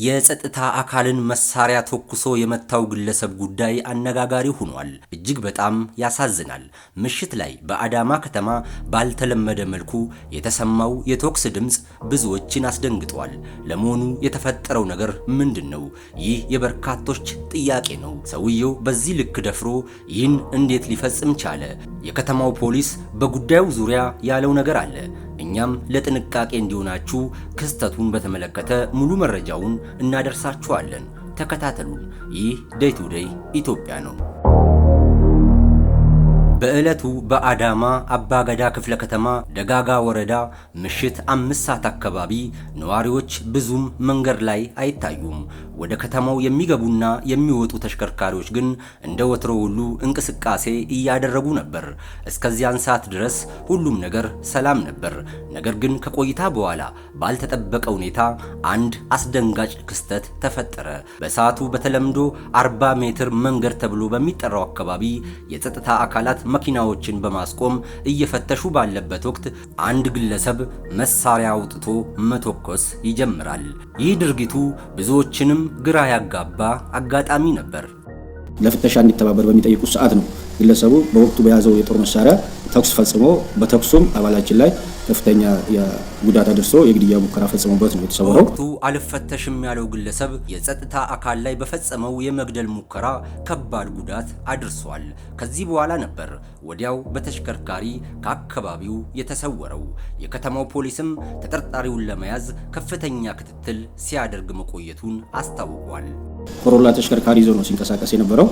የጸጥታ አካልን መሳሪያ ተኩሶ የመታው ግለሰብ ጉዳይ አነጋጋሪ ሆኗል። እጅግ በጣም ያሳዝናል። ምሽት ላይ በአዳማ ከተማ ባልተለመደ መልኩ የተሰማው የተኩስ ድምጽ ብዙዎችን አስደንግጧል። ለመሆኑ የተፈጠረው ነገር ምንድነው? ይህ የበርካቶች ጥያቄ ነው። ሰውየው በዚህ ልክ ደፍሮ ይህን እንዴት ሊፈጽም ቻለ? የከተማው ፖሊስ በጉዳዩ ዙሪያ ያለው ነገር አለ። እኛም ለጥንቃቄ እንዲሆናችሁ ክስተቱን በተመለከተ ሙሉ መረጃውን እናደርሳችኋለን። ተከታተሉን። ይህ ዴይ ቱ ዴይ ኢትዮጵያ ነው። በዕለቱ በአዳማ አባገዳ ክፍለ ከተማ ደጋጋ ወረዳ ምሽት 5 ሰዓት አካባቢ ነዋሪዎች ብዙም መንገድ ላይ አይታዩም። ወደ ከተማው የሚገቡና የሚወጡ ተሽከርካሪዎች ግን እንደ ወትሮ ሁሉ እንቅስቃሴ እያደረጉ ነበር። እስከዚያን ሰዓት ድረስ ሁሉም ነገር ሰላም ነበር። ነገር ግን ከቆይታ በኋላ ባልተጠበቀ ሁኔታ አንድ አስደንጋጭ ክስተት ተፈጠረ። በሰዓቱ በተለምዶ 40 ሜትር መንገድ ተብሎ በሚጠራው አካባቢ የጸጥታ አካላት መኪናዎችን በማስቆም እየፈተሹ ባለበት ወቅት አንድ ግለሰብ መሳሪያ አውጥቶ መተኮስ ይጀምራል። ይህ ድርጊቱ ብዙዎችንም ግራ ያጋባ አጋጣሚ ነበር። ለፍተሻ እንዲተባበር በሚጠይቁት ሰዓት ነው ግለሰቡ በወቅቱ በያዘው የጦር መሳሪያ ተኩስ ፈጽሞ በተኩሱም አባላችን ላይ ከፍተኛ ጉዳት አድርሶ የግድያ ሙከራ ፈጽሞበት ነው የተሰወረው። ወቅቱ አልፈተሽም ያለው ግለሰብ የጸጥታ አካል ላይ በፈጸመው የመግደል ሙከራ ከባድ ጉዳት አድርሷል። ከዚህ በኋላ ነበር ወዲያው በተሽከርካሪ ከአካባቢው የተሰወረው። የከተማው ፖሊስም ተጠርጣሪውን ለመያዝ ከፍተኛ ክትትል ሲያደርግ መቆየቱን አስታውቋል። ኮሮላ ተሽከርካሪ ይዞ ነው ሲንቀሳቀስ የነበረው።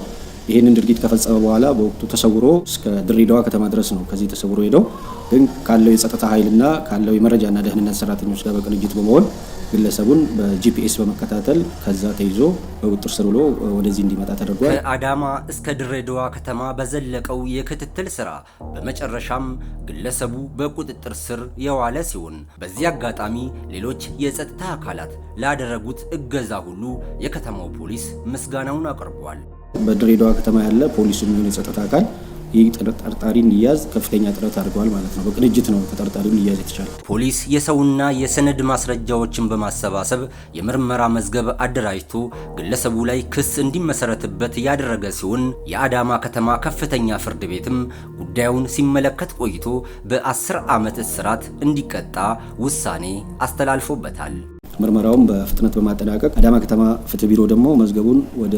ይህንን ድርጊት ከፈጸመ በኋላ በወቅቱ ተሰውሮ እስከ ድሬዳዋ ከተማ ድረስ ነው ከዚህ ተሰውሮ ሄደው፣ ግን ካለው የጸጥታ ኃይልና ካለው የመረጃና ደህንነት ሰራተኞች ጋር በቅንጅት በመሆን ግለሰቡን በጂፒኤስ በመከታተል ከዛ ተይዞ በቁጥጥር ስር ውሎ ወደዚህ እንዲመጣ ተደርጓል። ከአዳማ እስከ ድሬዳዋ ከተማ በዘለቀው የክትትል ስራ በመጨረሻም ግለሰቡ በቁጥጥር ስር የዋለ ሲሆን፣ በዚህ አጋጣሚ ሌሎች የጸጥታ አካላት ላደረጉት እገዛ ሁሉ የከተማው ፖሊስ ምስጋናውን አቅርቧል። በድሬዳዋ ከተማ ያለ ፖሊስ የሚሆን የጸጥታ አካል ይህ ተጠርጣሪ እንዲያዝ ከፍተኛ ጥረት አድርገዋል ማለት ነው። በቅንጅት ነው ተጠርጣሪውን እንዲያዝ የተቻለ። ፖሊስ የሰውና የሰነድ ማስረጃዎችን በማሰባሰብ የምርመራ መዝገብ አደራጅቶ ግለሰቡ ላይ ክስ እንዲመሰረትበት ያደረገ ሲሆን የአዳማ ከተማ ከፍተኛ ፍርድ ቤትም ጉዳዩን ሲመለከት ቆይቶ በ10 ዓመት እስራት እንዲቀጣ ውሳኔ አስተላልፎበታል። ምርመራውን በፍጥነት በማጠናቀቅ አዳማ ከተማ ፍትህ ቢሮ ደግሞ መዝገቡን ወደ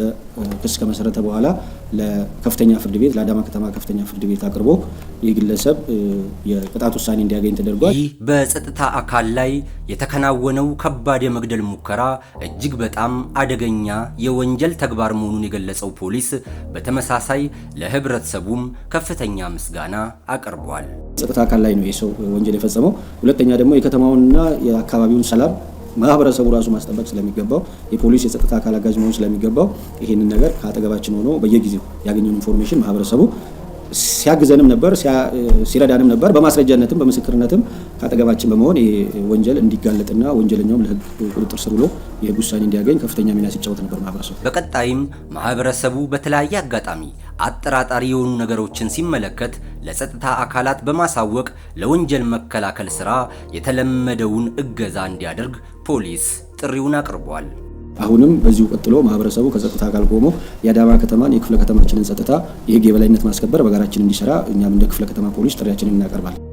ክስ ከመሰረተ በኋላ ለከፍተኛ ፍርድ ቤት ለአዳማ ከተማ ከፍተኛ ፍርድ ቤት አቅርቦ የግለሰብ የቅጣት ውሳኔ እንዲያገኝ ተደርጓል። ይህ በጸጥታ አካል ላይ የተከናወነው ከባድ የመግደል ሙከራ እጅግ በጣም አደገኛ የወንጀል ተግባር መሆኑን የገለጸው ፖሊስ በተመሳሳይ ለህብረተሰቡም ከፍተኛ ምስጋና አቅርቧል። ጸጥታ አካል ላይ ነው የሰው ወንጀል የፈጸመው። ሁለተኛ ደግሞ የከተማውንና የአካባቢውን ሰላም ማህበረሰቡ ራሱ ማስጠበቅ ስለሚገባው የፖሊስ የጸጥታ አካል አጋዥ መሆን ስለሚገባው ይሄንን ነገር ከአጠገባችን ሆኖ በየጊዜው ያገኘውን ኢንፎርሜሽን ማህበረሰቡ ሲያግዘንም ነበር፣ ሲረዳንም ነበር። በማስረጃነትም በምስክርነትም ከአጠገባችን በመሆን ይሄ ወንጀል እንዲጋለጥና ወንጀለኛውም ለህግ ቁጥጥር ስር ውሎ የህግ ውሳኔ እንዲያገኝ ከፍተኛ ሚና ሲጫወት ነበር ማህበረሰቡ። በቀጣይም ማህበረሰቡ በተለያየ አጋጣሚ አጠራጣሪ የሆኑ ነገሮችን ሲመለከት ለጸጥታ አካላት በማሳወቅ ለወንጀል መከላከል ስራ የተለመደውን እገዛ እንዲያደርግ ፖሊስ ጥሪውን አቅርቧል። አሁንም በዚሁ ቀጥሎ ማህበረሰቡ ከጸጥታ አካል ቆሞ የአዳማ ከተማን የክፍለ ከተማችንን ጸጥታ የህግ የበላይነት ማስከበር በጋራችን እንዲሰራ እኛም እንደ ክፍለ ከተማ ፖሊስ ጥሪያችንን እናቀርባለን።